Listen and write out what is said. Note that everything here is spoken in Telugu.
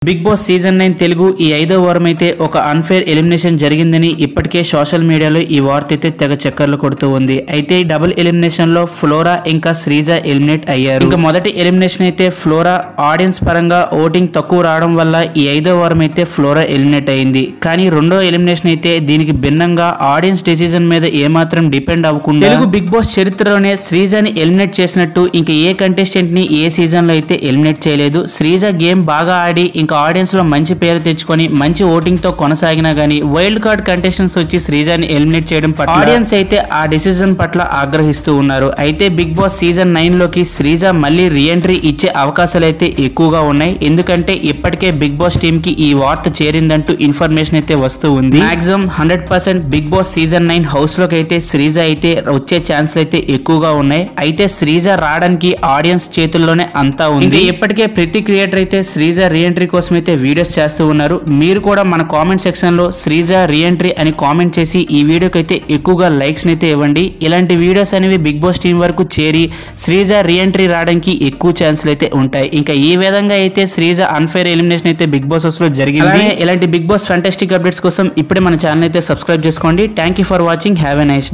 బిగ్ బాస్ సీజన్ 9 తెలుగు ఈ 5వ వారం అయితే ఒక అన్ఫేర్ ఎలిమినేషన్ జరిగిందని ఇప్పటికే సోషల్ మీడియాలో ఈ వార్త అయితే తెగ చక్కర్లు కొడుతూ ఉంది. అయితే డబుల్ ఎలిమినేషన్ లో ఫ్లోరా ఇంకా శ్రీజ ఎలిమినేట్ అయ్యారు. ఇంకా మొదటి ఎలిమినేషన్ అయితే ఫ్లోరా ఆడియన్స్ పరంగా ఓటింగ్ తక్కువ రావడం వల్ల ఈ 5వ వారం అయితే ఫ్లోరా ఎలిమినేట్ అయింది. కానీ రెండో ఎలిమినేషన్ అయితే దీనికి భిన్నంగా ఆడియన్స్ డెసిజన్ మీద ఏమాత్రం డిపెండ్ అవ్వకుండా తెలుగు బిగ్ బాస్ చరిత్రలోనే శ్రీజని ఎలిమినేట్ చేసినట్టు ఇంకా ఏ కంటెస్టెంట్ ని ఏ సీజన్ లో అయితే ఎలిమినేట్ చేయలేదు. శ్రీజ గేమ్ బాగా ఆడి ఇంకా ఆడియన్స్ లో మంచి పేరు తెచ్చుకొని మంచి ఓటింగ్ తో కొనసాగినా గానీ వైల్డ్ కార్డ్ కంటెస్టెంట్స్ వచ్చి శ్రీజని ఎలిమినేట్ చేయడం పట్ల ఆడియన్స్ అయితే ఆ డిసిజన్ పట్ల ఆగ్రహిస్తూ ఉన్నారు. అయితే బిగ్ బాస్ సీజన్ 9 లోకి శ్రీజ మళ్ళీ రీఎంట్రీ ఇచ్చే అవకాశాలు అయితే ఎక్కువగా ఉన్నాయి. ఎందుకంటే ఇప్పటికే బిగ్ బాస్ టీమ్ కి ఈ వార్త చేరిందంటూ ఇన్ఫర్మేషన్ అయితే వస్తూ ఉంది. Maximum 100% big boss season 9 house లోకి అయితే శ్రీజ అయితే వచ్చే ఛాన్స్లు అయితే ఎక్కువగా ఉన్నాయి. అయితే శ్రీజ రావడానికి ఆడియన్స్ చేతుల్లోనే అంతా ఉంది. ఇప్పటికే ప్రతి క్రియేటర్ అయితే శ్రీజ రీఎంట్రీ కోసం అయితే వీడియోస్ చేస్తూ ఉన్నారు. మీరు కూడా మన కామెంట్ సెక్షన్ లో శ్రీజ రీఎంట్రీ అని కామెంట్ చేసి ఈ వీడియోకి అయితే ఎక్కువగా లైక్స్ అయితే ఇవ్వండి. ఇలాంటి వీడియోస్ అనేవి బిగ్ బాస్ టీం వరకు చేరి శ్రీజ రీఎంట్రీ రావడానికి ఎక్కువ ఛాన్స్లు అయితే ఉంటాయి. ఇంకా ఈ విధంగా అయితే శ్రీజ అన్ఫేర్ ఎలిమినేషన్ అయితే బిగ్ బాస్ హౌస్ లో జరిగింది. ఇలాంటి బిగ్ బాస్ ఫ్యాంటాస్టిక్ అప్డేట్స్ కోసం ఇప్పుడే మన ఛానల్ అయితే సబ్స్క్రైబ్ చేసుకోండి. Thank you for watching. Have a nice day.